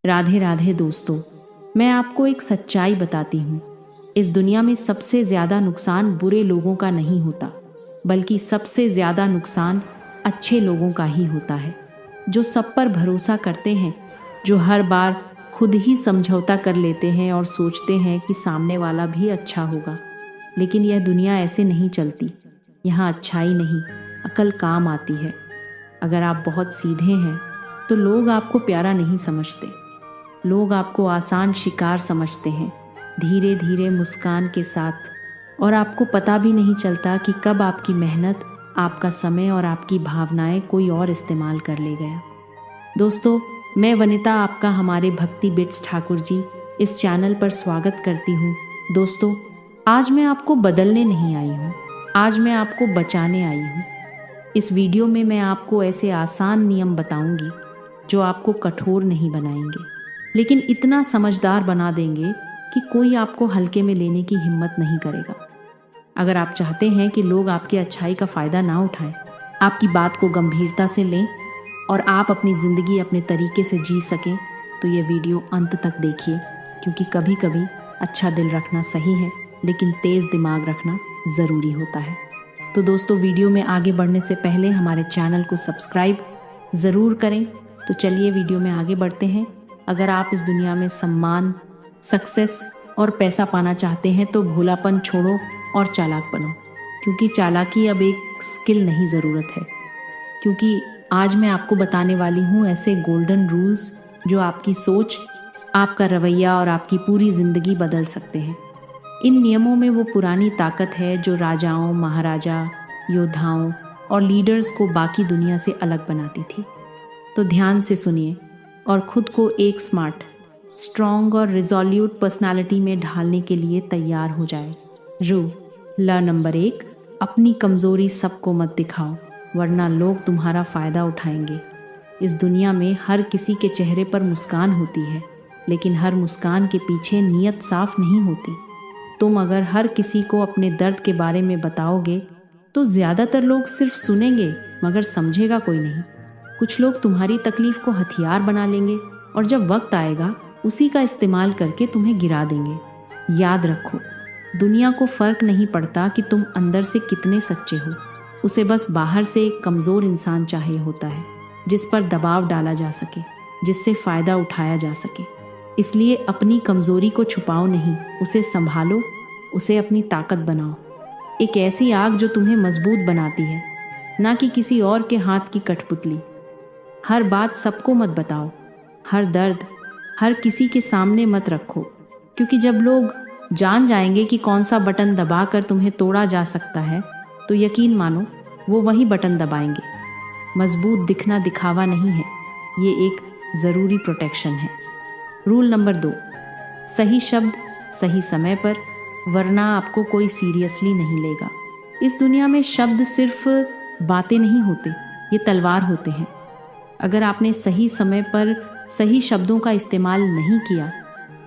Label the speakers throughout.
Speaker 1: राधे राधे दोस्तों, मैं आपको एक सच्चाई बताती हूँ। इस दुनिया में सबसे ज़्यादा नुकसान बुरे लोगों का नहीं होता, बल्कि सबसे ज़्यादा नुकसान अच्छे लोगों का ही होता है, जो सब पर भरोसा करते हैं, जो हर बार खुद ही समझौता कर लेते हैं और सोचते हैं कि सामने वाला भी अच्छा होगा। लेकिन यह दुनिया ऐसे नहीं चलती। यहाँ अच्छाई नहीं, अकल काम आती है। अगर आप बहुत सीधे हैं तो लोग आपको प्यारा नहीं समझते। लोग आपको आसान शिकार समझते हैं, धीरे धीरे मुस्कान के साथ। और आपको पता भी नहीं चलता कि कब आपकी मेहनत, आपका समय और आपकी भावनाएं कोई और इस्तेमाल कर ले गया। दोस्तों, मैं वनिता आपका हमारे भक्ति बिट्स ठाकुर जी इस चैनल पर स्वागत करती हूँ। दोस्तों, आज मैं आपको बदलने नहीं आई हूँ, आज मैं आपको बचाने आई हूँ। इस वीडियो में मैं आपको ऐसे आसान नियम बताऊंगी जो आपको कठोर नहीं बनाएंगे, लेकिन इतना समझदार बना देंगे कि कोई आपको हल्के में लेने की हिम्मत नहीं करेगा। अगर आप चाहते हैं कि लोग आपकी अच्छाई का फ़ायदा ना उठाएं, आपकी बात को गंभीरता से लें और आप अपनी ज़िंदगी अपने तरीके से जी सकें, तो ये वीडियो अंत तक देखिए, क्योंकि कभी कभी अच्छा दिल रखना सही है, लेकिन तेज़ दिमाग रखना ज़रूरी होता है। तो दोस्तों, वीडियो में आगे बढ़ने से पहले हमारे चैनल को सब्सक्राइब ज़रूर करें। तो चलिए वीडियो में आगे बढ़ते हैं। अगर आप इस दुनिया में सम्मान, सक्सेस और पैसा पाना चाहते हैं तो भोलापन छोड़ो और चालाक बनो, क्योंकि चालाकी अब एक स्किल नहीं ज़रूरत है। क्योंकि आज मैं आपको बताने वाली हूँ ऐसे गोल्डन रूल्स जो आपकी सोच, आपका रवैया और आपकी पूरी ज़िंदगी बदल सकते हैं। इन नियमों में वो पुरानी ताकत है जो राजाओं, महाराजा, योद्धाओं और लीडर्स को बाकी दुनिया से अलग बनाती थी। तो ध्यान से सुनिए और खुद को एक स्मार्ट, स्ट्रॉन्ग और रिजोल्यूट पर्सनालिटी में ढालने के लिए तैयार हो जाए। रूल नंबर 1, अपनी कमज़ोरी सबको मत दिखाओ, वरना लोग तुम्हारा फ़ायदा उठाएंगे। इस दुनिया में हर किसी के चेहरे पर मुस्कान होती है, लेकिन हर मुस्कान के पीछे नीयत साफ नहीं होती। तुम अगर हर किसी को अपने दर्द के बारे में बताओगे तो ज़्यादातर लोग सिर्फ सुनेंगे, मगर समझेगा कोई नहीं। कुछ लोग तुम्हारी तकलीफ़ को हथियार बना लेंगे और जब वक्त आएगा उसी का इस्तेमाल करके तुम्हें गिरा देंगे। याद रखो, दुनिया को फ़र्क नहीं पड़ता कि तुम अंदर से कितने सच्चे हो। उसे बस बाहर से एक कमज़ोर इंसान चाहिए होता है, जिस पर दबाव डाला जा सके, जिससे फ़ायदा उठाया जा सके। इसलिए अपनी कमज़ोरी को छुपाओ नहीं, उसे संभालो, उसे अपनी ताकत बनाओ। एक ऐसी आग जो तुम्हें मजबूत बनाती है, ना कि किसी और के हाथ की कठपुतली। हर बात सबको मत बताओ, हर दर्द हर किसी के सामने मत रखो, क्योंकि जब लोग जान जाएंगे कि कौन सा बटन दबाकर तुम्हें तोड़ा जा सकता है, तो यकीन मानो वो वही बटन दबाएंगे। मजबूत दिखना दिखावा नहीं है, ये एक ज़रूरी प्रोटेक्शन है। रूल नंबर 2, सही शब्द सही समय पर, वरना आपको कोई सीरियसली नहीं लेगा। इस दुनिया में शब्द सिर्फ बातें नहीं होते, ये तलवार होते हैं। अगर आपने सही समय पर सही शब्दों का इस्तेमाल नहीं किया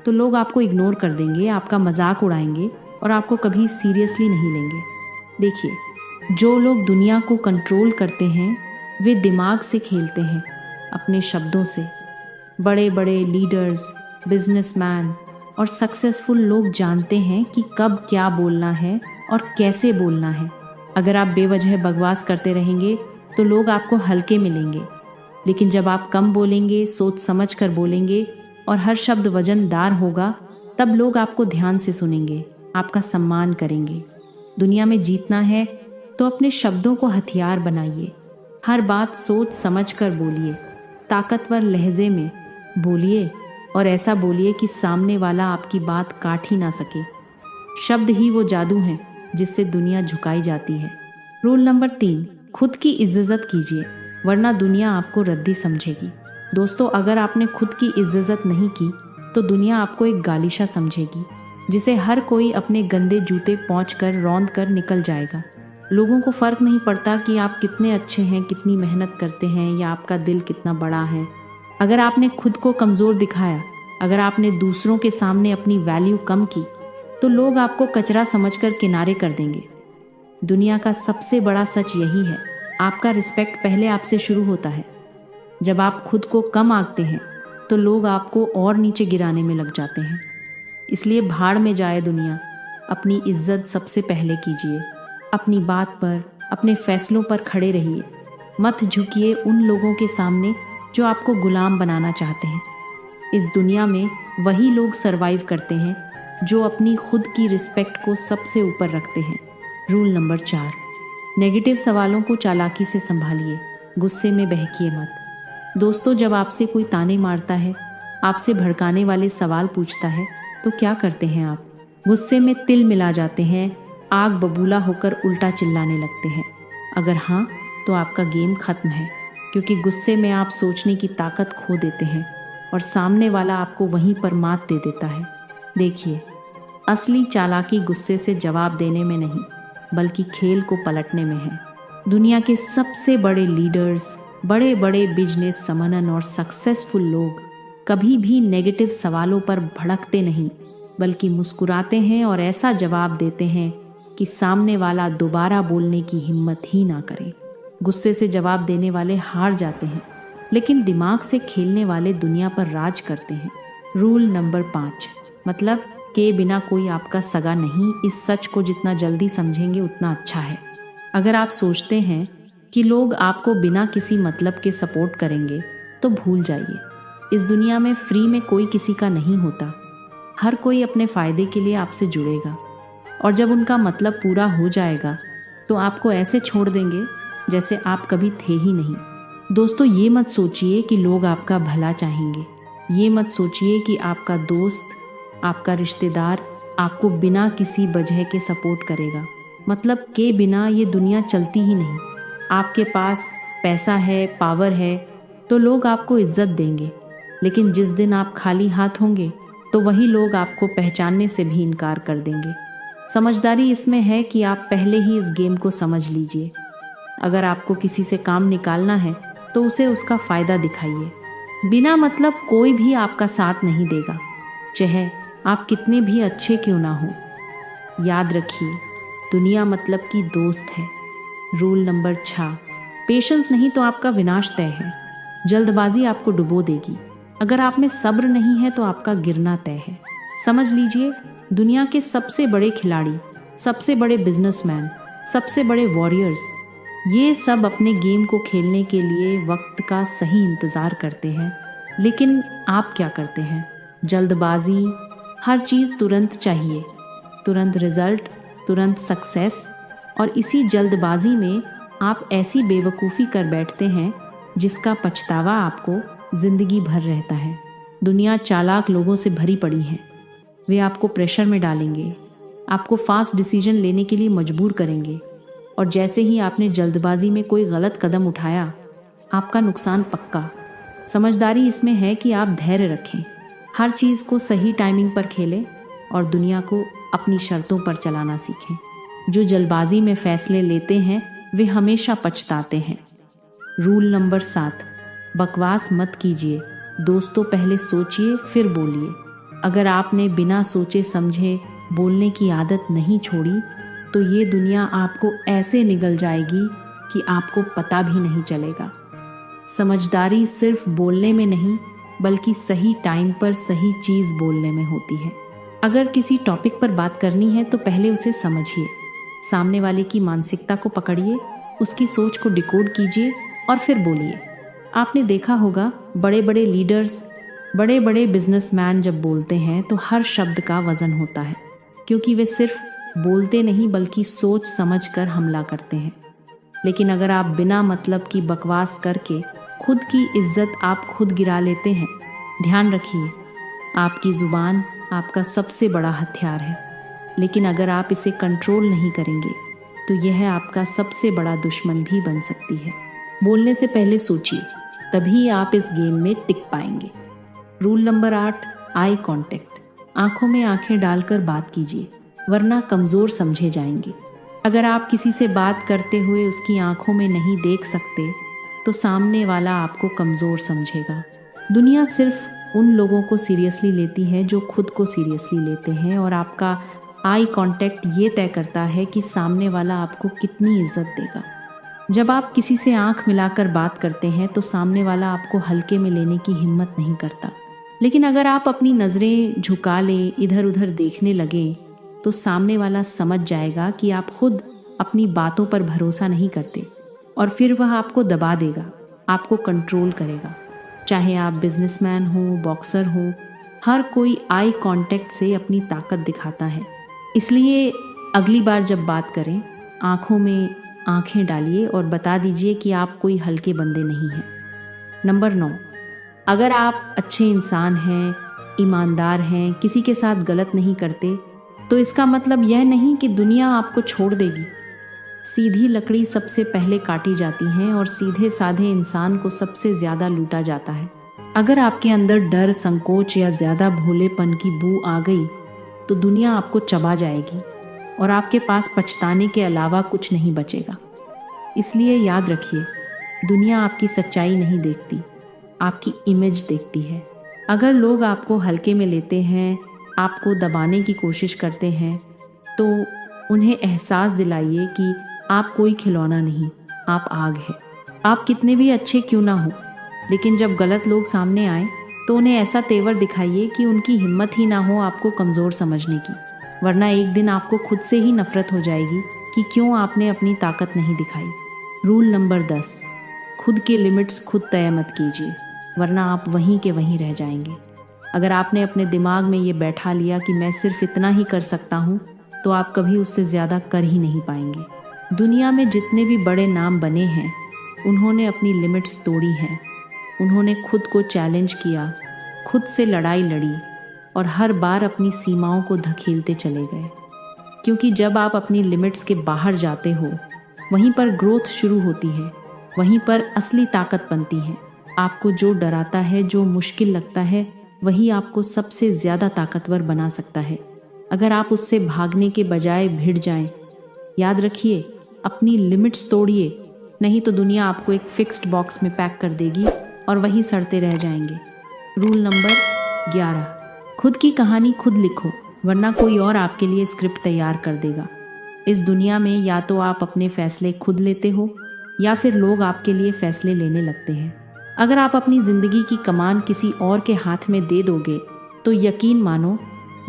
Speaker 1: तो लोग आपको इग्नोर कर देंगे, आपका मजाक उड़ाएंगे और आपको कभी सीरियसली नहीं लेंगे। देखिए, जो लोग दुनिया को कंट्रोल करते हैं वे दिमाग से खेलते हैं, अपने शब्दों से। बड़े बड़े लीडर्स, बिजनेसमैन और सक्सेसफुल लोग जानते हैं कि कब क्या बोलना है और कैसे बोलना है। अगर आप बेवजह बकवास करते रहेंगे तो लोग आपको हल्के में लेंगे, लेकिन जब आप कम बोलेंगे, सोच समझ कर बोलेंगे और हर शब्द वजनदार होगा, तब लोग आपको ध्यान से सुनेंगे, आपका सम्मान करेंगे। दुनिया में जीतना है तो अपने शब्दों को हथियार बनाइए। हर बात सोच समझ कर बोलिए, ताकतवर लहजे में बोलिए और ऐसा बोलिए कि सामने वाला आपकी बात काट ही ना सके। शब्द ही वो जादू है जिससे दुनिया झुकाई जाती है। रूल नंबर 3, खुद की इज्जत कीजिए, वरना दुनिया आपको रद्दी समझेगी। दोस्तों, अगर आपने खुद की इज्जत नहीं की तो दुनिया आपको एक गालिशा समझेगी, जिसे हर कोई अपने गंदे जूते पोंछ कर रौंद कर निकल जाएगा। लोगों को फ़र्क नहीं पड़ता कि आप कितने अच्छे हैं, कितनी मेहनत करते हैं या आपका दिल कितना बड़ा है। अगर आपने खुद को कमज़ोर दिखाया, अगर आपने दूसरों के सामने अपनी वैल्यू कम की, तो लोग आपको कचरा समझकर किनारे कर देंगे। दुनिया का सबसे बड़ा सच यही है, आपका रिस्पेक्ट पहले आपसे शुरू होता है। जब आप खुद को कम आंकते हैं तो लोग आपको और नीचे गिराने में लग जाते हैं। इसलिए भाड़ में जाए दुनिया, अपनी इज्जत सबसे पहले कीजिए। अपनी बात पर, अपने फैसलों पर खड़े रहिए। मत झुकिए उन लोगों के सामने जो आपको गुलाम बनाना चाहते हैं। इस दुनिया में वही लोग सरवाइव करते हैं जो अपनी खुद की रिस्पेक्ट को सबसे ऊपर रखते हैं। रूल नंबर 4, नेगेटिव सवालों को चालाकी से संभालिए, गुस्से में बहकिए मत। दोस्तों, जब आपसे कोई ताने मारता है, आपसे भड़काने वाले सवाल पूछता है, तो क्या करते हैं आप? गुस्से में तिल मिला जाते हैं, आग बबूला होकर उल्टा चिल्लाने लगते हैं। अगर हाँ, तो आपका गेम खत्म है, क्योंकि गुस्से में आप सोचने की ताकत खो देते हैं और सामने वाला आपको वहीं पर मात दे देता है। देखिए, असली चालाकी गुस्से से जवाब देने में नहीं, बल्कि खेल को पलटने में है। दुनिया के सबसे बड़े लीडर्स, बड़े बड़े बिजनेस समनन और सक्सेसफुल लोग कभी भी नेगेटिव सवालों पर भड़कते नहीं, बल्कि मुस्कुराते हैं और ऐसा जवाब देते हैं कि सामने वाला दोबारा बोलने की हिम्मत ही ना करे। गुस्से से जवाब देने वाले हार जाते हैं, लेकिन दिमाग से खेलने वाले दुनिया पर राज करते हैं। रूल नंबर 5, मतलब के बिना कोई आपका सगा नहीं। इस सच को जितना जल्दी समझेंगे उतना अच्छा है। अगर आप सोचते हैं कि लोग आपको बिना किसी मतलब के सपोर्ट करेंगे, तो भूल जाइए। इस दुनिया में फ्री में कोई किसी का नहीं होता। हर कोई अपने फ़ायदे के लिए आपसे जुड़ेगा, और जब उनका मतलब पूरा हो जाएगा तो आपको ऐसे छोड़ देंगे जैसे आप कभी थे ही नहीं। दोस्तों, ये मत सोचिए कि लोग आपका भला चाहेंगे। ये मत सोचिए कि आपका दोस्त, आपका रिश्तेदार आपको बिना किसी वजह के सपोर्ट करेगा। मतलब के बिना ये दुनिया चलती ही नहीं। आपके पास पैसा है, पावर है, तो लोग आपको इज्जत देंगे, लेकिन जिस दिन आप खाली हाथ होंगे तो वही लोग आपको पहचानने से भी इनकार कर देंगे। समझदारी इसमें है कि आप पहले ही इस गेम को समझ लीजिए। अगर आपको किसी से काम निकालना है तो उसे उसका फ़ायदा दिखाइए। बिना मतलब कोई भी आपका साथ नहीं देगा, चाहे आप कितने भी अच्छे क्यों ना हो। याद रखिए, दुनिया मतलब की दोस्त है। रूल नंबर 6, पेशेंस नहीं तो आपका विनाश तय है। जल्दबाजी आपको डुबो देगी। अगर आप में सब्र नहीं है तो आपका गिरना तय है। समझ लीजिए, दुनिया के सबसे बड़े खिलाड़ी, सबसे बड़े बिजनेसमैन, सबसे बड़े वॉरियर्स, ये सब अपने गेम को खेलने के लिए वक्त का सही इंतज़ार करते हैं। लेकिन आप क्या करते हैं? जल्दबाजी, हर चीज़ तुरंत चाहिए, तुरंत रिजल्ट, तुरंत सक्सेस, और इसी जल्दबाजी में आप ऐसी बेवकूफ़ी कर बैठते हैं जिसका पछतावा आपको ज़िंदगी भर रहता है। दुनिया चालाक लोगों से भरी पड़ी है। वे आपको प्रेशर में डालेंगे, आपको फास्ट डिसीजन लेने के लिए मजबूर करेंगे, और जैसे ही आपने जल्दबाजी में कोई गलत कदम उठाया, आपका नुकसान पक्का। समझदारी इसमें है कि आप धैर्य रखें, हर चीज़ को सही टाइमिंग पर खेलें और दुनिया को अपनी शर्तों पर चलाना सीखें। जो जल्दबाजी में फैसले लेते हैं वे हमेशा पछताते हैं। रूल नंबर 7, बकवास मत कीजिए। दोस्तों, पहले सोचिए फिर बोलिए। अगर आपने बिना सोचे समझे बोलने की आदत नहीं छोड़ी तो ये दुनिया आपको ऐसे निगल जाएगी कि आपको पता भी नहीं चलेगा। समझदारी सिर्फ बोलने में नहीं, बल्कि सही टाइम पर सही चीज़ बोलने में होती है। अगर किसी टॉपिक पर बात करनी है तो पहले उसे समझिए, सामने वाले की मानसिकता को पकड़िए, उसकी सोच को डिकोड कीजिए और फिर बोलिए। आपने देखा होगा, बड़े बड़े लीडर्स, बड़े बड़े बिजनेसमैन जब बोलते हैं तो हर शब्द का वजन होता है, क्योंकि वे सिर्फ बोलते नहीं बल्कि सोच समझ कर हमला करते हैं। लेकिन अगर आप बिना मतलब की बकवास करके खुद की इज्जत आप खुद गिरा लेते हैं, ध्यान रखिए, आपकी ज़ुबान आपका सबसे बड़ा हथियार है, लेकिन अगर आप इसे कंट्रोल नहीं करेंगे तो यह आपका सबसे बड़ा दुश्मन भी बन सकती है। बोलने से पहले सोचिए, तभी आप इस गेम में टिक पाएंगे। Rule number 8, eye contact. आंखों में आंखें डालकर बात कीजिए, वरना कमज़ोर समझे जाएंगे। अगर आप किसी से बात करते हुए उसकी आंखों में नहीं देख सकते तो सामने वाला आपको कमज़ोर समझेगा। दुनिया सिर्फ उन लोगों को सीरियसली लेती है जो खुद को सीरियसली लेते हैं, और आपका आई कांटेक्ट ये तय करता है कि सामने वाला आपको कितनी इज्जत देगा। जब आप किसी से आंख मिलाकर बात करते हैं तो सामने वाला आपको हल्के में लेने की हिम्मत नहीं करता। लेकिन अगर आप अपनी नज़रें झुका लें, इधर उधर देखने लगें, तो सामने वाला समझ जाएगा कि आप खुद अपनी बातों पर भरोसा नहीं करते और फिर वह आपको दबा देगा, आपको कंट्रोल करेगा। चाहे आप बिजनेसमैन हो, बॉक्सर हो, हर कोई आई कांटेक्ट से अपनी ताकत दिखाता है। इसलिए अगली बार जब बात करें, आंखों में आंखें डालिए और बता दीजिए कि आप कोई हल्के बंदे नहीं हैं। नंबर 9, अगर आप अच्छे इंसान हैं, ईमानदार हैं, किसी के साथ गलत नहीं करते, तो इसका मतलब यह नहीं कि दुनिया आपको छोड़ देगी। सीधी लकड़ी सबसे पहले काटी जाती है और सीधे साधे इंसान को सबसे ज़्यादा लूटा जाता है। अगर आपके अंदर डर, संकोच या ज़्यादा भोलेपन की बू आ गई तो दुनिया आपको चबा जाएगी और आपके पास पछताने के अलावा कुछ नहीं बचेगा। इसलिए याद रखिए, दुनिया आपकी सच्चाई नहीं देखती, आपकी इमेज देखती है। अगर लोग आपको हल्के में लेते हैं, आपको दबाने की कोशिश करते हैं, तो उन्हें एहसास दिलाइए कि आप कोई खिलौना नहीं, आप आग है। आप कितने भी अच्छे क्यों ना हो, लेकिन जब गलत लोग सामने आए तो उन्हें ऐसा तेवर दिखाइए कि उनकी हिम्मत ही ना हो आपको कमज़ोर समझने की, वरना एक दिन आपको खुद से ही नफरत हो जाएगी कि क्यों आपने अपनी ताकत नहीं दिखाई। रूल नंबर 10, खुद के लिमिट्स खुद तय मत कीजिए, वरना आप वहीं के वहीं रह जाएंगे। अगर आपने अपने दिमाग में ये बैठा लिया कि मैं सिर्फ इतना ही कर सकता हूँ, तो आप कभी उससे ज़्यादा कर ही नहीं पाएंगे। दुनिया में जितने भी बड़े नाम बने हैं, उन्होंने अपनी लिमिट्स तोड़ी हैं। उन्होंने खुद को चैलेंज किया, खुद से लड़ाई लड़ी और हर बार अपनी सीमाओं को धकेलते चले गए। क्योंकि जब आप अपनी लिमिट्स के बाहर जाते हो, वहीं पर ग्रोथ शुरू होती है, वहीं पर असली ताकत बनती है। आपको जो डराता है, जो मुश्किल लगता है, वही आपको सबसे ज़्यादा ताकतवर बना सकता है। अगर आप उससे भागने के बजाय भिड़ जाएं, याद रखिए, अपनी लिमिट्स तोड़िए, नहीं तो दुनिया आपको एक फिक्स्ड बॉक्स में पैक कर देगी और वही सड़ते रह जाएंगे। रूल नंबर 11, खुद की कहानी खुद लिखो, वरना कोई और आपके लिए स्क्रिप्ट तैयार कर देगा। इस दुनिया में या तो आप अपने फैसले खुद लेते हो या फिर लोग आपके लिए फैसले लेने लगते हैं। अगर आप अपनी ज़िंदगी की कमान किसी और के हाथ में दे दोगे, तो यकीन मानो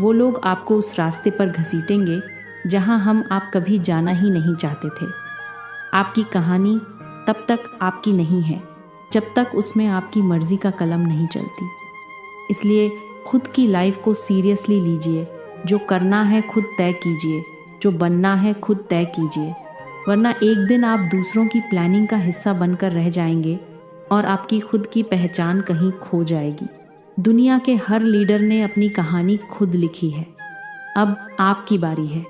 Speaker 1: वो लोग आपको उस रास्ते पर घसीटेंगे जहां आप कभी जाना ही नहीं चाहते थे। आपकी कहानी तब तक आपकी नहीं है जब तक उसमें आपकी मर्जी का कलम नहीं चलती। इसलिए खुद की लाइफ को सीरियसली लीजिए। जो करना है खुद तय कीजिए, जो बनना है खुद तय कीजिए, वरना एक दिन आप दूसरों की प्लानिंग का हिस्सा बनकर रह जाएंगे और आपकी खुद की पहचान कहीं खो जाएगी। दुनिया के हर लीडर ने अपनी कहानी खुद लिखी है। अब आपकी बारी है।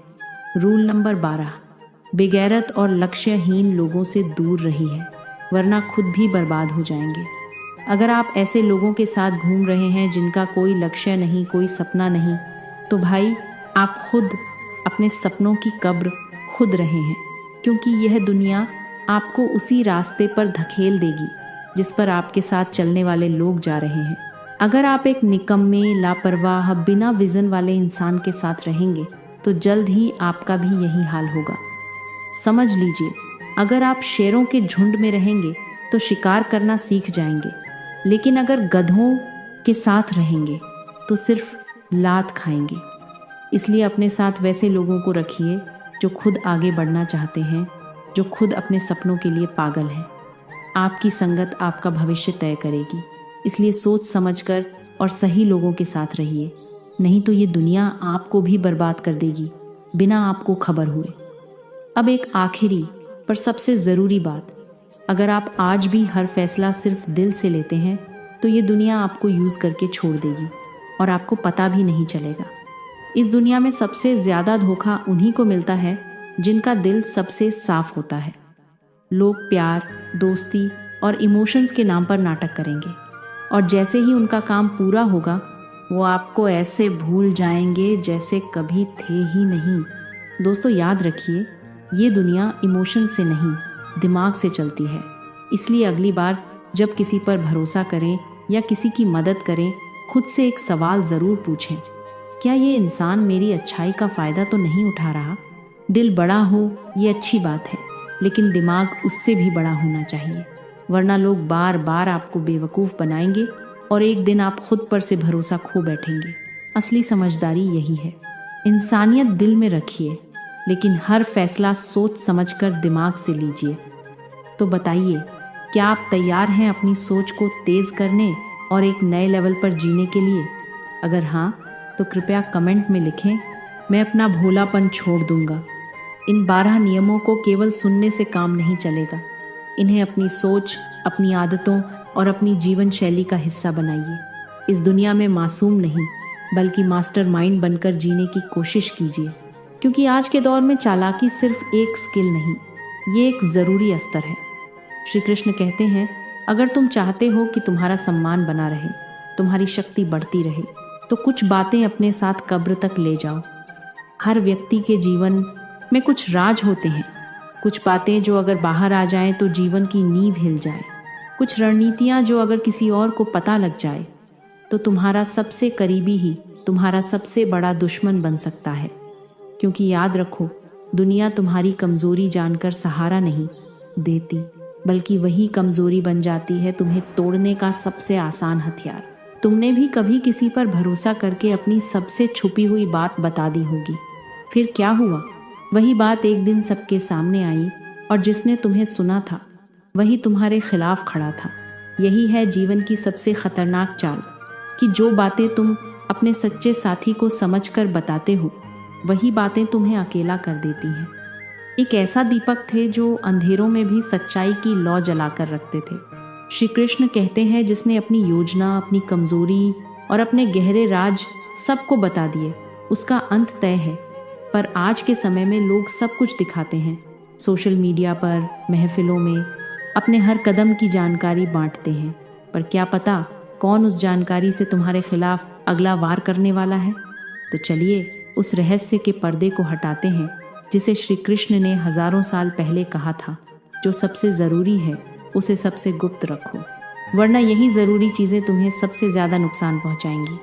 Speaker 1: रूल नंबर 12, बेगैरत और लक्ष्यहीन लोगों से दूर रहिए, वरना खुद भी बर्बाद हो जाएंगे। अगर आप ऐसे लोगों के साथ घूम रहे हैं जिनका कोई लक्ष्य नहीं, कोई सपना नहीं, तो भाई आप खुद अपने सपनों की कब्र खुद रहे हैं, क्योंकि यह दुनिया आपको उसी रास्ते पर धकेल देगी जिस पर आपके साथ चलने वाले लोग जा रहे हैं। अगर आप एक निकम्मे, लापरवाह, बिना विजन वाले इंसान के साथ रहेंगे तो जल्द ही आपका भी यही हाल होगा। समझ लीजिए, अगर आप शेरों के झुंड में रहेंगे तो शिकार करना सीख जाएंगे, लेकिन अगर गधों के साथ रहेंगे तो सिर्फ लात खाएंगे। इसलिए अपने साथ वैसे लोगों को रखिए जो खुद आगे बढ़ना चाहते हैं, जो खुद अपने सपनों के लिए पागल हैं। आपकी संगत आपका भविष्य तय करेगी, इसलिए सोच समझकर और सही लोगों के साथ रहिए, नहीं तो ये दुनिया आपको भी बर्बाद कर देगी बिना आपको खबर हुए। अब एक आखिरी पर सबसे ज़रूरी बात, अगर आप आज भी हर फैसला सिर्फ दिल से लेते हैं तो ये दुनिया आपको यूज़ करके छोड़ देगी और आपको पता भी नहीं चलेगा। इस दुनिया में सबसे ज़्यादा धोखा उन्हीं को मिलता है जिनका दिल सबसे साफ होता है। लोग प्यार, दोस्ती और इमोशंस के नाम पर नाटक करेंगे और जैसे ही उनका काम पूरा होगा वो आपको ऐसे भूल जाएंगे जैसे कभी थे ही नहीं। दोस्तों याद रखिए, ये दुनिया इमोशन से नहीं, दिमाग से चलती है। इसलिए अगली बार जब किसी पर भरोसा करें या किसी की मदद करें, खुद से एक सवाल ज़रूर पूछें, क्या ये इंसान मेरी अच्छाई का फ़ायदा तो नहीं उठा रहा? दिल बड़ा हो ये अच्छी बात है, लेकिन दिमाग उससे भी बड़ा होना चाहिए, वरना लोग बार बार आपको बेवकूफ़ बनाएंगे और एक दिन आप खुद पर से भरोसा खो बैठेंगे। असली समझदारी यही है। इंसानियत दिल में रखिए, लेकिन हर फैसला सोच समझकर दिमाग से लीजिए। तो बताइए, क्या आप तैयार हैं अपनी सोच को तेज करने और एक नए लेवल पर जीने के लिए? अगर हाँ, तो कृपया कमेंट में लिखें, मैं अपना भोलापन छोड़ दूंगा। इन 12 नियमों को केवल सुनने से काम नहीं चलेगा। इन्हें अपनी सोच, अपनी आदतों और अपनी जीवन शैली का हिस्सा बनाइए। इस दुनिया में मासूम नहीं, बल्कि मास्टरमाइंड बनकर जीने की कोशिश कीजिए, क्योंकि आज के दौर में चालाकी सिर्फ एक स्किल नहीं, ये एक ज़रूरी अस्तर है। श्री कृष्ण कहते हैं, अगर तुम चाहते हो कि तुम्हारा सम्मान बना रहे, तुम्हारी शक्ति बढ़ती रहे, तो कुछ बातें अपने साथ कब्र तक ले जाओ। हर व्यक्ति के जीवन में कुछ राज होते हैं, कुछ बातें जो अगर बाहर आ जाएं तो जीवन की नींव हिल जाए, कुछ रणनीतियां जो अगर किसी और को पता लग जाए तो तुम्हारा सबसे करीबी ही तुम्हारा सबसे बड़ा दुश्मन बन सकता है। क्योंकि याद रखो, दुनिया तुम्हारी कमज़ोरी जानकर सहारा नहीं देती, बल्कि वही कमज़ोरी बन जाती है तुम्हें तोड़ने का सबसे आसान हथियार। तुमने भी कभी किसी पर भरोसा करके अपनी सबसे छुपी हुई बात बता दी होगी। फिर क्या हुआ? वही बात एक दिन सबके सामने आई और जिसने तुम्हें सुना था वही तुम्हारे खिलाफ खड़ा था। यही है जीवन की सबसे खतरनाक चाल, कि जो बातें तुम अपने सच्चे साथी को समझकर बताते हो, वही बातें तुम्हें अकेला कर देती हैं। एक ऐसा दीपक थे जो अंधेरों में भी सच्चाई की लौ जलाकर रखते थे। श्री कृष्ण कहते हैं, जिसने अपनी योजना, अपनी कमजोरी और अपने गहरे राज सबको बता दिए, उसका अंत तय है। पर आज के समय में लोग सब कुछ दिखाते हैं, सोशल मीडिया पर, महफिलों में अपने हर कदम की जानकारी बांटते हैं। पर क्या पता कौन उस जानकारी से तुम्हारे खिलाफ अगला वार करने वाला है। तो चलिए उस रहस्य के पर्दे को हटाते हैं, जिसे श्री कृष्ण ने हजारों साल पहले कहा था, जो सबसे ज़रूरी है उसे सबसे गुप्त रखो, वरना यही ज़रूरी चीज़ें तुम्हें सबसे ज़्यादा नुकसान पहुंचाएंगी।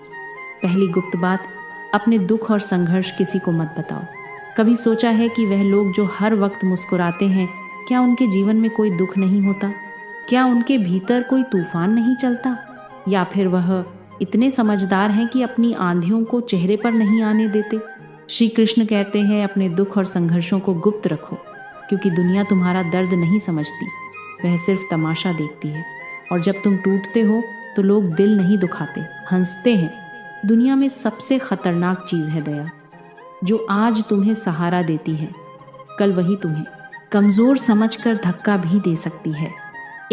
Speaker 1: पहली गुप्त बात, अपने दुख और संघर्ष किसी को मत बताओ। कभी सोचा है कि वह लोग जो हर वक्त मुस्कुराते हैं, क्या उनके जीवन में कोई दुख नहीं होता? क्या उनके भीतर कोई तूफान नहीं चलता? या फिर वह इतने समझदार हैं कि अपनी आंधियों को चेहरे पर नहीं आने देते? श्री कृष्ण कहते हैं, अपने दुख और संघर्षों को गुप्त रखो, क्योंकि दुनिया तुम्हारा दर्द नहीं समझती, वह सिर्फ तमाशा देखती है। और जब तुम टूटते हो तो लोग दिल नहीं दुखाते, हंसते हैं। दुनिया में सबसे खतरनाक चीज़ है दया, जो आज तुम्हें सहारा देती है, कल वही तुम्हें कमज़ोर समझकर धक्का भी दे सकती है।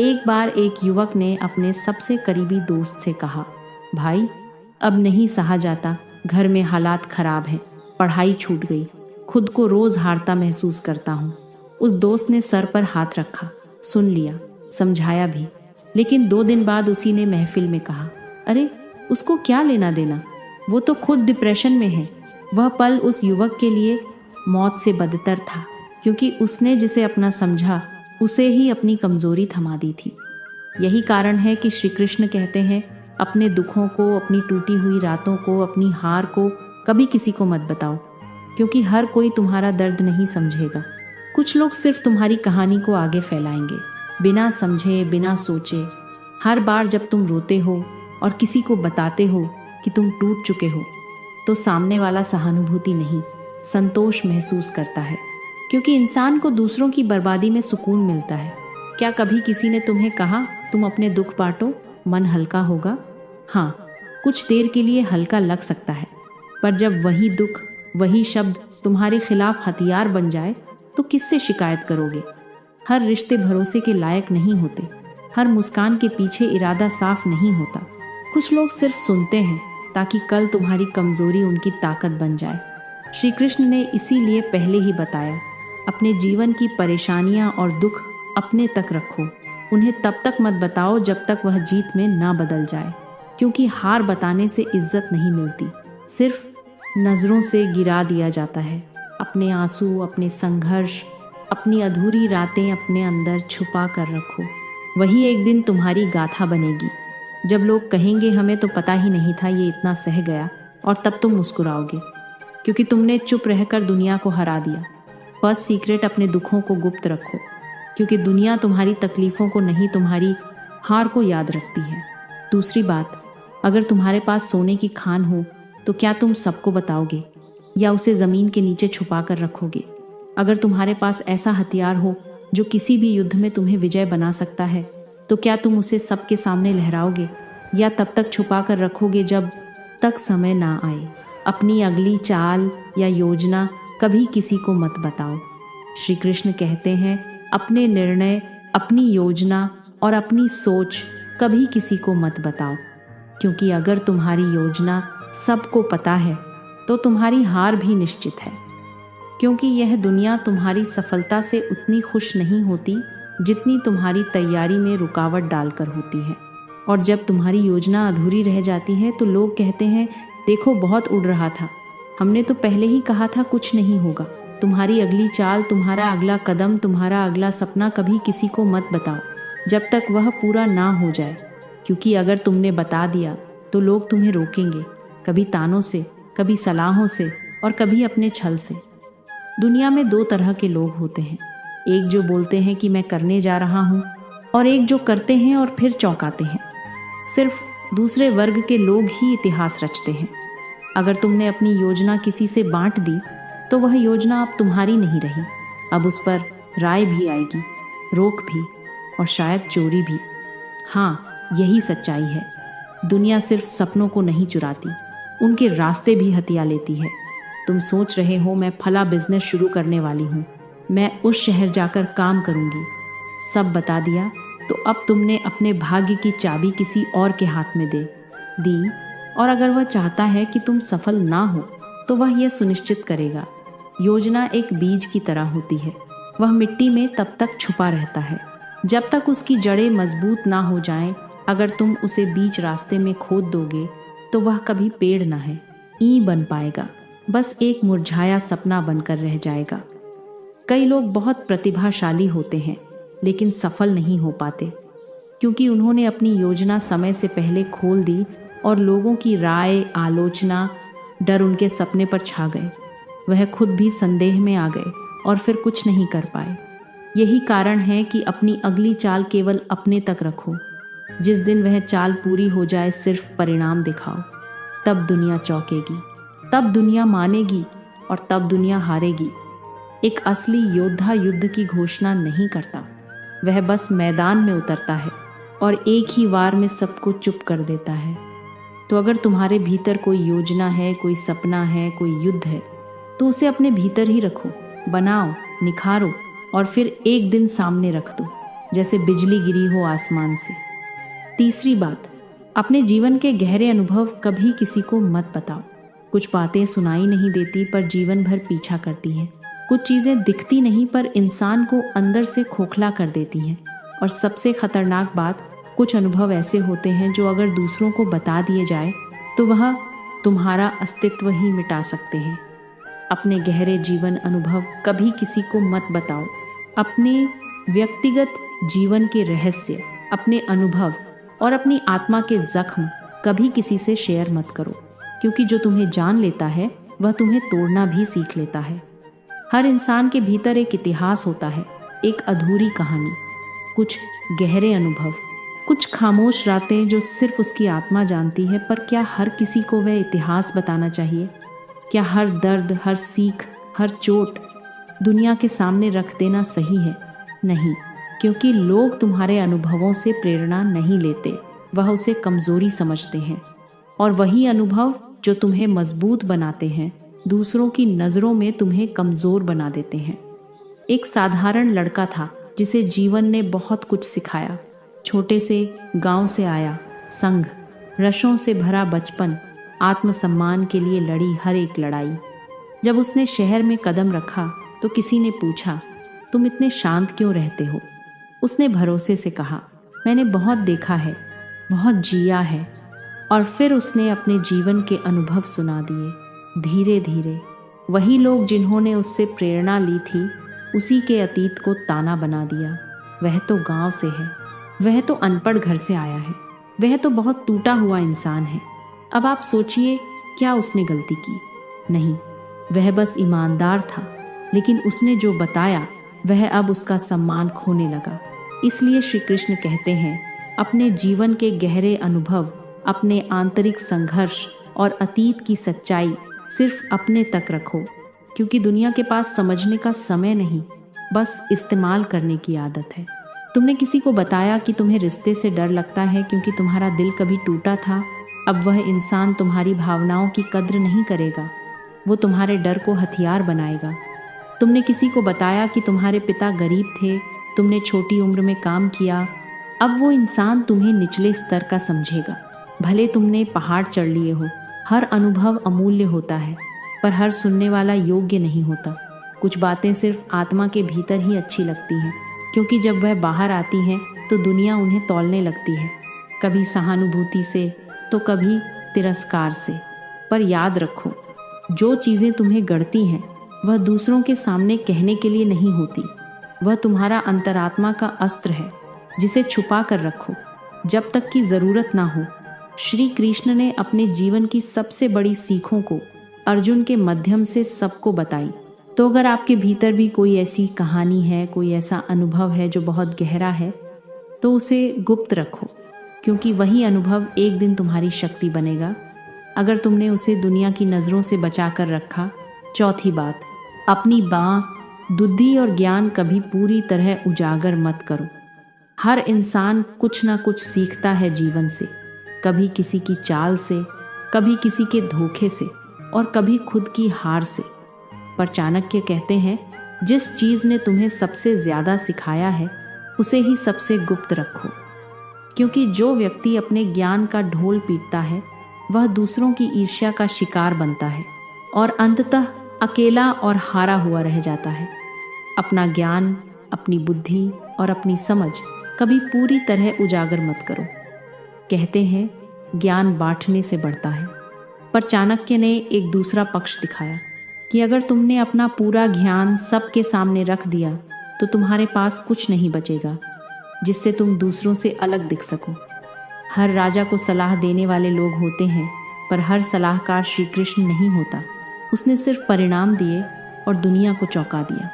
Speaker 1: एक बार एक युवक ने अपने सबसे करीबी दोस्त से कहा, भाई अब नहीं सहा जाता, घर में हालात खराब हैं, पढ़ाई छूट गई, खुद को रोज़ हारता महसूस करता हूँ। उस दोस्त ने सर पर हाथ रखा, सुन लिया, समझाया भी, लेकिन 2 दिन बाद उसी ने महफिल में कहा, अरे उसको क्या लेना देना, वो तो खुद डिप्रेशन में है। वह पल उस युवक के लिए मौत से बदतर था, क्योंकि उसने जिसे अपना समझा उसे ही अपनी कमजोरी थमा दी थी। यही कारण है कि श्री कृष्ण कहते हैं, अपने दुखों को, अपनी टूटी हुई रातों को, अपनी हार को कभी किसी को मत बताओ, क्योंकि हर कोई तुम्हारा दर्द नहीं समझेगा। कुछ लोग सिर्फ तुम्हारी कहानी को आगे फैलाएंगे, बिना समझे, बिना सोचे। हर बार जब तुम रोते हो और किसी को बताते हो कि तुम टूट चुके हो, तो सामने वाला सहानुभूति नहीं, संतोष महसूस करता है, क्योंकि इंसान को दूसरों की बर्बादी में सुकून मिलता है। क्या कभी किसी ने तुम्हें कहा, तुम अपने दुख बांटो, मन हल्का होगा? हाँ, कुछ देर के लिए हल्का लग सकता है, पर जब वही दुख, वही शब्द तुम्हारे खिलाफ हथियार बन जाए, तो किससे शिकायत करोगे? हर रिश्ते भरोसे के लायक नहीं होते, हर मुस्कान के पीछे इरादा साफ नहीं होता। कुछ लोग सिर्फ सुनते हैं ताकि कल तुम्हारी कमजोरी उनकी ताकत बन जाए। श्री कृष्ण ने इसीलिए पहले ही बताया, अपने जीवन की परेशानियां और दुख अपने तक रखो, उन्हें तब तक मत बताओ जब तक वह जीत में ना बदल जाए, क्योंकि हार बताने से इज्जत नहीं मिलती, सिर्फ नज़रों से गिरा दिया जाता है। अपने आंसू, अपने संघर्ष, अपनी अधूरी रातें अपने अंदर छुपा कर रखो, वही एक दिन तुम्हारी गाथा बनेगी। जब लोग कहेंगे, हमें तो पता ही नहीं था ये इतना सह गया, और तब तुम मुस्कुराओगे, क्योंकि तुमने चुप रहकर दुनिया को हरा दिया। फर्स्ट सीक्रेट, अपने दुखों को गुप्त रखो, क्योंकि दुनिया तुम्हारी तकलीफ़ों को नहीं, तुम्हारी हार को याद रखती है। दूसरी बात, अगर तुम्हारे पास सोने की खान हो तो क्या तुम सबको बताओगे या उसे ज़मीन के नीचे छुपा कर रखोगे? अगर तुम्हारे पास ऐसा हथियार हो जो किसी भी युद्ध में तुम्हें विजय बना सकता है तो क्या तुम उसे सबके सामने लहराओगे या तब तक छुपा कर रखोगे जब तक समय ना आए? अपनी अगली चाल या योजना कभी किसी को मत बताओ। श्री कृष्ण कहते हैं, अपने निर्णय, अपनी योजना और अपनी सोच कभी किसी को मत बताओ, क्योंकि अगर तुम्हारी योजना सबको पता है तो तुम्हारी हार भी निश्चित है। क्योंकि यह दुनिया तुम्हारी सफलता से उतनी खुश नहीं होती जितनी तुम्हारी तैयारी में रुकावट डालकर होती है। और जब तुम्हारी योजना अधूरी रह जाती है तो लोग कहते हैं, देखो बहुत उड़ रहा था, हमने तो पहले ही कहा था कुछ नहीं होगा। तुम्हारी अगली चाल, तुम्हारा अगला कदम, तुम्हारा अगला सपना कभी किसी को मत बताओ जब तक वह पूरा ना हो जाए, क्योंकि अगर तुमने बता दिया तो लोग तुम्हें रोकेंगे, कभी तानों से, कभी सलाहों से और कभी अपने छल से। दुनिया में दो तरह के लोग होते हैं, एक जो बोलते हैं कि मैं करने जा रहा हूँ और एक जो करते हैं और फिर चौंकाते हैं। सिर्फ दूसरे वर्ग के लोग ही इतिहास रचते हैं। अगर तुमने अपनी योजना किसी से बांट दी तो वह योजना अब तुम्हारी नहीं रही, अब उस पर राय भी आएगी, रोक भी और शायद चोरी भी। हाँ, यही सच्चाई है। दुनिया सिर्फ सपनों को नहीं चुराती, उनके रास्ते भी हथिया लेती है। तुम सोच रहे हो मैं फला बिजनेस शुरू करने वाली हूँ, मैं उस शहर जाकर काम करूँगी, सब बता दिया तो अब तुमने अपने भाग्य की चाबी किसी और के हाथ में दे दी। और अगर वह चाहता है कि तुम सफल ना हो तो वह यह सुनिश्चित करेगा। योजना एक बीज की तरह होती है, वह मिट्टी में तब तक छुपा रहता है जब तक उसकी जड़ें मजबूत ना हो जाएं। अगर तुम उसे बीच रास्ते में खोद दोगे तो वह कभी पेड़ ना है, ईंट बन पाएगा, बस एक मुरझाया सपना बनकर रह जाएगा। कई लोग बहुत प्रतिभाशाली होते हैं लेकिन सफल नहीं हो पाते, क्योंकि उन्होंने अपनी योजना समय से पहले खोल दी और लोगों की राय, आलोचना, डर उनके सपने पर छा गए। वह खुद भी संदेह में आ गए और फिर कुछ नहीं कर पाए। यही कारण है कि अपनी अगली चाल केवल अपने तक रखो। जिस दिन वह चाल पूरी हो जाए सिर्फ परिणाम दिखाओ, तब दुनिया चौंकेगी, तब दुनिया मानेगी और तब दुनिया हारेगी। एक असली योद्धा युद्ध की घोषणा नहीं करता, वह बस मैदान में उतरता है और एक ही वार में सबको चुप कर देता है। तो अगर तुम्हारे भीतर कोई योजना है, कोई सपना है, कोई युद्ध है, तो उसे अपने भीतर ही रखो, बनाओ, निखारो और फिर एक दिन सामने रख दो जैसे बिजली गिरी हो आसमान से। तीसरी बात, अपने जीवन के गहरे अनुभव कभी किसी को मत बताओ। कुछ बातें सुनाई नहीं देती पर जीवन भर पीछा करती हैं। कुछ चीज़ें दिखती नहीं पर इंसान को अंदर से खोखला कर देती हैं। और सबसे खतरनाक बात, कुछ अनुभव ऐसे होते हैं जो अगर दूसरों को बता दिए जाए तो वह तुम्हारा अस्तित्व ही मिटा सकते हैं। अपने गहरे जीवन अनुभव कभी किसी को मत बताओ। अपने व्यक्तिगत जीवन के रहस्य, अपने अनुभव और अपनी आत्मा के जख्म कभी किसी से शेयर मत करो, क्योंकि जो तुम्हें जान लेता है वह तुम्हें तोड़ना भी सीख लेता है। हर इंसान के भीतर एक इतिहास होता है, एक अधूरी कहानी, कुछ गहरे अनुभव, कुछ खामोश रातें जो सिर्फ उसकी आत्मा जानती है। पर क्या हर किसी को वह इतिहास बताना चाहिए? क्या हर दर्द, हर सीख, हर चोट दुनिया के सामने रख देना सही है? नहीं, क्योंकि लोग तुम्हारे अनुभवों से प्रेरणा नहीं लेते, वह उसे कमजोरी समझते हैं। और वही अनुभव जो तुम्हें मजबूत बनाते हैं, दूसरों की नज़रों में तुम्हें कमज़ोर बना देते हैं। एक साधारण लड़का था जिसे जीवन ने बहुत कुछ सिखाया। छोटे से गांव से आया, संघ, रशों से भरा बचपन, आत्मसम्मान के लिए लड़ी हर एक लड़ाई। जब उसने शहर में कदम रखा तो किसी ने पूछा, तुम इतने शांत क्यों रहते हो? उसने भरोसे से कहा, मैंने बहुत देखा है, बहुत जिया है। और फिर उसने अपने जीवन के अनुभव सुना दिए। धीरे धीरे वही लोग जिन्होंने उससे प्रेरणा ली थी, उसी के अतीत को ताना बना दिया। वह तो गांव से है, वह तो अनपढ़ घर से आया है, वह तो बहुत टूटा हुआ इंसान है। अब आप सोचिए, क्या उसने गलती की? नहीं, वह बस ईमानदार था। लेकिन उसने जो बताया वह अब उसका सम्मान खोने लगा। इसलिए श्री कृष्ण कहते हैं, अपने जीवन के गहरे अनुभव अपने आंतरिक संघर्ष और अतीत की सच्चाई सिर्फ अपने तक रखो, क्योंकि दुनिया के पास समझने का समय नहीं, बस इस्तेमाल करने की आदत है। तुमने किसी को बताया कि तुम्हें रिश्ते से डर लगता है क्योंकि तुम्हारा दिल कभी टूटा था। अब वह इंसान तुम्हारी भावनाओं की कद्र नहीं करेगा, वो तुम्हारे डर को हथियार बनाएगा। तुमने किसी को बताया कि तुम्हारे पिता गरीब थे, तुमने छोटी उम्र में काम किया। अब वो इंसान तुम्हें निचले स्तर का समझेगा। भले तुमने पहाड़ चढ़ लिए हो। हर अनुभव अमूल्य होता है, पर हर सुनने वाला योग्य नहीं होता। कुछ बातें सिर्फ आत्मा के भीतर ही अच्छी लगती हैं, क्योंकि जब वह बाहर आती हैं तो दुनिया उन्हें तौलने लगती है, कभी सहानुभूति से तो कभी तिरस्कार से। पर याद रखो, जो चीज़ें तुम्हें गढ़ती हैं वह दूसरों के सामने कहने के लिए नहीं होती। वह तुम्हारा अंतरात्मा का अस्त्र है, जिसे छुपा कर रखो जब तक कि ज़रूरत ना हो। श्री कृष्ण ने अपने जीवन की सबसे बड़ी सीखों को अर्जुन के माध्यम से सबको बताई। तो अगर आपके भीतर भी कोई ऐसी कहानी है, कोई ऐसा अनुभव है जो बहुत गहरा है, तो उसे गुप्त रखो, क्योंकि वही अनुभव एक दिन तुम्हारी शक्ति बनेगा अगर तुमने उसे दुनिया की नज़रों से बचा कर रखा। चौथी बात, अपनी बुद्धि और ज्ञान कभी पूरी तरह उजागर मत करो। हर इंसान कुछ ना कुछ सीखता है जीवन से, कभी किसी की चाल से, कभी किसी के धोखे से और कभी खुद की हार से। पर चाणक्य कहते हैं, जिस चीज़ ने तुम्हें सबसे ज़्यादा सिखाया है उसे ही सबसे गुप्त रखो, क्योंकि जो व्यक्ति अपने ज्ञान का ढोल पीटता है वह दूसरों की ईर्ष्या का शिकार बनता है और अंततः अकेला और हारा हुआ रह जाता है। अपना ज्ञान, अपनी बुद्धि और अपनी समझ कभी पूरी तरह उजागर मत करो। कहते हैं ज्ञान बांटने से बढ़ता है, पर चाणक्य ने एक दूसरा पक्ष दिखाया कि अगर तुमने अपना पूरा ज्ञान सबके सामने रख दिया तो तुम्हारे पास कुछ नहीं बचेगा जिससे तुम दूसरों से अलग दिख सको। हर राजा को सलाह देने वाले लोग होते हैं, पर हर सलाहकार श्री कृष्ण नहीं होता। उसने सिर्फ परिणाम दिए और दुनिया को चौंका दिया।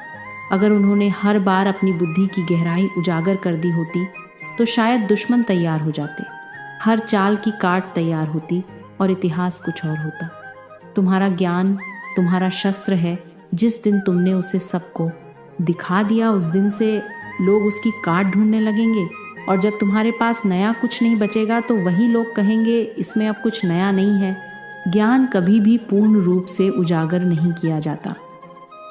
Speaker 1: अगर उन्होंने हर बार अपनी बुद्धि की गहराई उजागर कर दी होती तो शायद दुश्मन तैयार हो जाते, हर चाल की काट तैयार होती और इतिहास कुछ और होता। तुम्हारा ज्ञान तुम्हारा शस्त्र है। जिस दिन तुमने उसे सबको दिखा दिया, उस दिन से लोग उसकी काट ढूंढने लगेंगे, और जब तुम्हारे पास नया कुछ नहीं बचेगा तो वही लोग कहेंगे इसमें अब कुछ नया नहीं है। ज्ञान कभी भी पूर्ण रूप से उजागर नहीं किया जाता।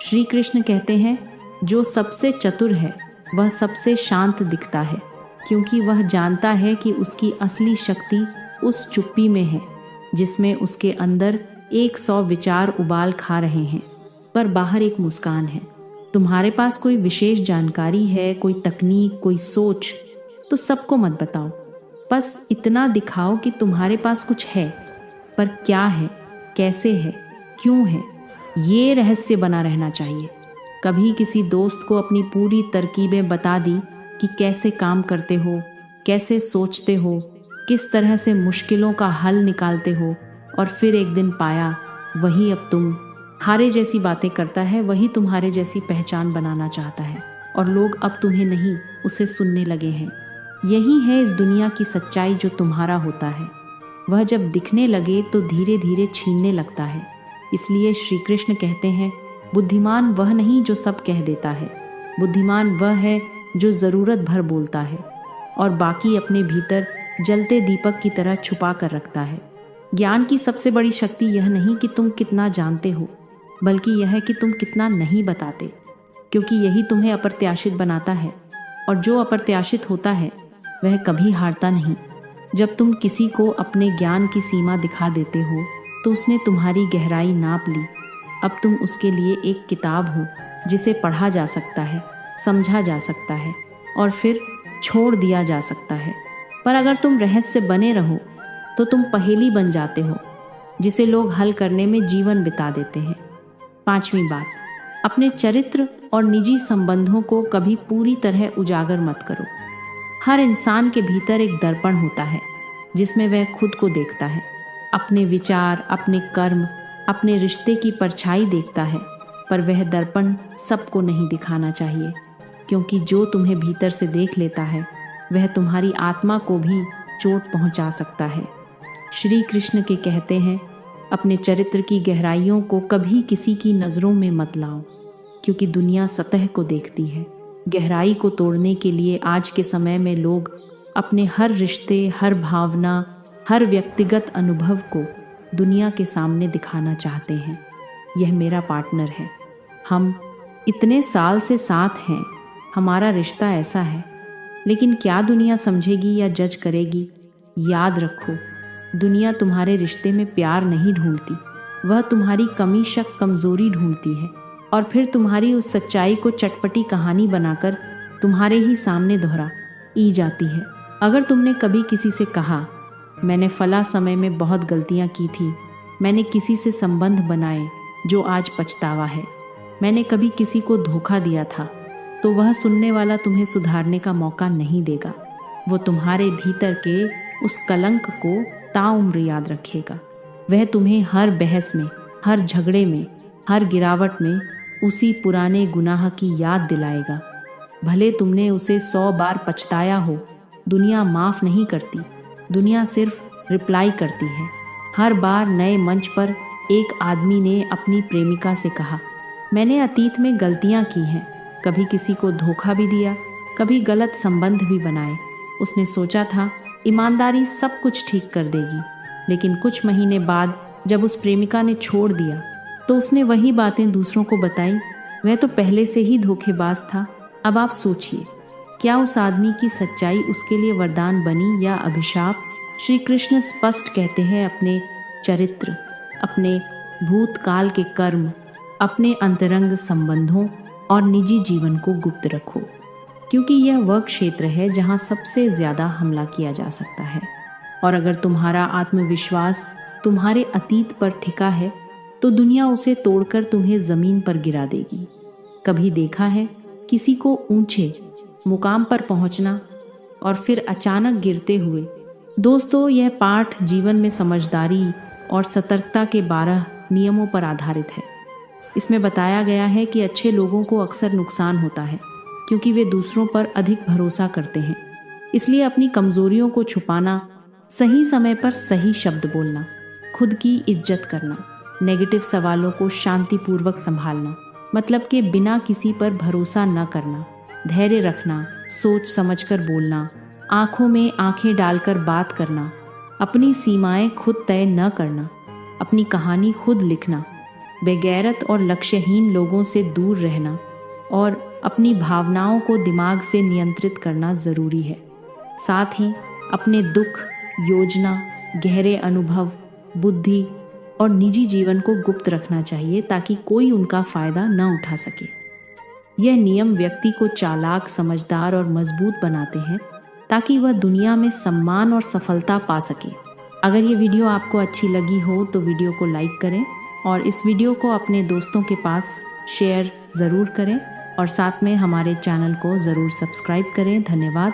Speaker 1: श्री कृष्ण कहते हैं, जो सबसे चतुर है वह सबसे शांत दिखता है, क्योंकि वह जानता है कि उसकी असली शक्ति उस चुप्पी में है जिसमें उसके अंदर 100 विचार उबाल खा रहे हैं, पर बाहर एक मुस्कान है। तुम्हारे पास कोई विशेष जानकारी है, कोई तकनीक, कोई सोच, तो सबको मत बताओ। बस इतना दिखाओ कि तुम्हारे पास कुछ है, पर क्या है, कैसे है, क्यों है, ये रहस्य बना रहना चाहिए। कभी किसी दोस्त को अपनी पूरी तरकीबें बता दी कि कैसे काम करते हो, कैसे सोचते हो, किस तरह से मुश्किलों का हल निकालते हो, और फिर एक दिन पाया वही अब तुम हारे जैसी बातें करता है, वही तुम्हारे जैसी पहचान बनाना चाहता है, और लोग अब तुम्हें नहीं उसे सुनने लगे हैं। यही है इस दुनिया की सच्चाई जो तुम्हारा होता है। वह जब दिखने लगे तो धीरे धीरे छीनने लगता है। इसलिए श्री कृष्ण कहते हैं, बुद्धिमान वह नहीं जो सब कह देता है, बुद्धिमान वह है जो ज़रूरत भर बोलता है और बाकी अपने भीतर जलते दीपक की तरह छुपा कर रखता है। ज्ञान की सबसे बड़ी शक्ति यह नहीं कि तुम कितना जानते हो, बल्कि यह है कि तुम कितना नहीं बताते, क्योंकि यही तुम्हें अप्रत्याशित बनाता है, और जो अप्रत्याशित होता है वह कभी हारता नहीं। जब तुम किसी को अपने ज्ञान की सीमा दिखा देते हो तो उसने तुम्हारी गहराई नाप ली। अब तुम उसके लिए एक किताब हो जिसे पढ़ा जा सकता है, समझा जा सकता है और फिर छोड़ दिया जा सकता है। पर अगर तुम रहस्य बने रहो तो तुम पहेली बन जाते हो जिसे लोग हल करने में जीवन बिता देते हैं। 5वीं बात, अपने चरित्र और निजी संबंधों को कभी पूरी तरह उजागर मत करो। हर इंसान के भीतर एक दर्पण होता है जिसमें वह खुद को देखता है, अपने विचार, अपने कर्म, अपने रिश्ते की परछाई देखता है। पर वह दर्पण सबको नहीं दिखाना चाहिए, क्योंकि जो तुम्हें भीतर से देख लेता है वह तुम्हारी आत्मा को भी चोट पहुंचा सकता है। श्री कृष्ण के कहते हैं, अपने चरित्र की गहराइयों को कभी किसी की नज़रों में मत लाओ, क्योंकि दुनिया सतह को देखती है। गहराई को तोड़ने के लिए आज के समय में लोग अपने हर रिश्ते, हर भावना, हर व्यक्तिगत अनुभव को दुनिया के सामने दिखाना चाहते हैं। यह मेरा पार्टनर है, हम इतने साल से साथ हैं, हमारा रिश्ता ऐसा है। लेकिन क्या दुनिया समझेगी या जज करेगी? याद रखो, दुनिया तुम्हारे रिश्ते में प्यार नहीं ढूंढती, वह तुम्हारी कमी, शक, कमज़ोरी ढूंढती है और फिर तुम्हारी उस सच्चाई को चटपटी कहानी बनाकर तुम्हारे ही सामने दोहरा ई जाती है। अगर तुमने कभी किसी से कहा, मैंने फला समय में बहुत गलतियाँ की थी, मैंने किसी से संबंध बनाए जो आज पछतावा है, मैंने कभी किसी को धोखा दिया था, तो वह सुनने वाला तुम्हें सुधारने का मौका नहीं देगा। वो तुम्हारे भीतर के उस कलंक को ताउम्र याद रखेगा। वह तुम्हें हर बहस में, हर झगड़े में, हर गिरावट में उसी पुराने गुनाह की याद दिलाएगा। भले तुमने उसे 100 बार पछताया हो, दुनिया माफ़ नहीं करती, दुनिया सिर्फ रिप्लाई करती है। हर बार नए मंच पर एक आदमी ने अपनी प्रेमिका से कहा, मैंने अतीत में गलतियां की हैं, कभी किसी को धोखा भी दिया, कभी गलत संबंध भी बनाए। उसने सोचा था ईमानदारी सब कुछ ठीक कर देगी, लेकिन कुछ महीने बाद जब उस प्रेमिका ने छोड़ दिया तो उसने वही बातें दूसरों को बताई। वह तो पहले से ही धोखेबाज था। अब आप सोचिए, क्या उस आदमी की सच्चाई उसके लिए वरदान बनी या अभिशाप? श्री कृष्ण स्पष्ट कहते हैं, अपने चरित्र, अपने भूतकाल के कर्म, अपने अंतरंग संबंधों और निजी जीवन को गुप्त रखो, क्योंकि यह वह क्षेत्र है जहां सबसे ज़्यादा हमला किया जा सकता है। और अगर तुम्हारा आत्मविश्वास तुम्हारे अतीत पर टिका है तो दुनिया उसे तोड़कर तुम्हें ज़मीन पर गिरा देगी। कभी देखा है किसी को ऊंचे मुकाम पर पहुंचना और फिर अचानक गिरते हुए? दोस्तों, यह पाठ जीवन में समझदारी और सतर्कता के 12 नियमों पर आधारित है। इसमें बताया गया है कि अच्छे लोगों को अक्सर नुकसान होता है क्योंकि वे दूसरों पर अधिक भरोसा करते हैं। इसलिए अपनी कमजोरियों को छुपाना, सही समय पर सही शब्द बोलना, खुद की इज्जत करना, नेगेटिव सवालों को शांतिपूर्वक संभालना, मतलब कि बिना किसी पर भरोसा न करना, धैर्य रखना, सोच समझकर बोलना, आंखों में आंखें डालकर बात करना, अपनी सीमाएं खुद तय न करना, अपनी कहानी खुद लिखना, बेगैरत और लक्ष्यहीन लोगों से दूर रहना और अपनी भावनाओं को दिमाग से नियंत्रित करना ज़रूरी है। साथ ही अपने दुख, योजना, गहरे अनुभव, बुद्धि और निजी जीवन को गुप्त रखना चाहिए ताकि कोई उनका फ़ायदा न उठा सके। यह नियम व्यक्ति को चालाक, समझदार और मजबूत बनाते हैं ताकि वह दुनिया में सम्मान और सफलता पा सके। अगर ये वीडियो आपको अच्छी लगी हो तो वीडियो को लाइक करें और इस वीडियो को अपने दोस्तों के पास शेयर ज़रूर करें और साथ में हमारे चैनल को ज़रूर सब्सक्राइब करें। धन्यवाद।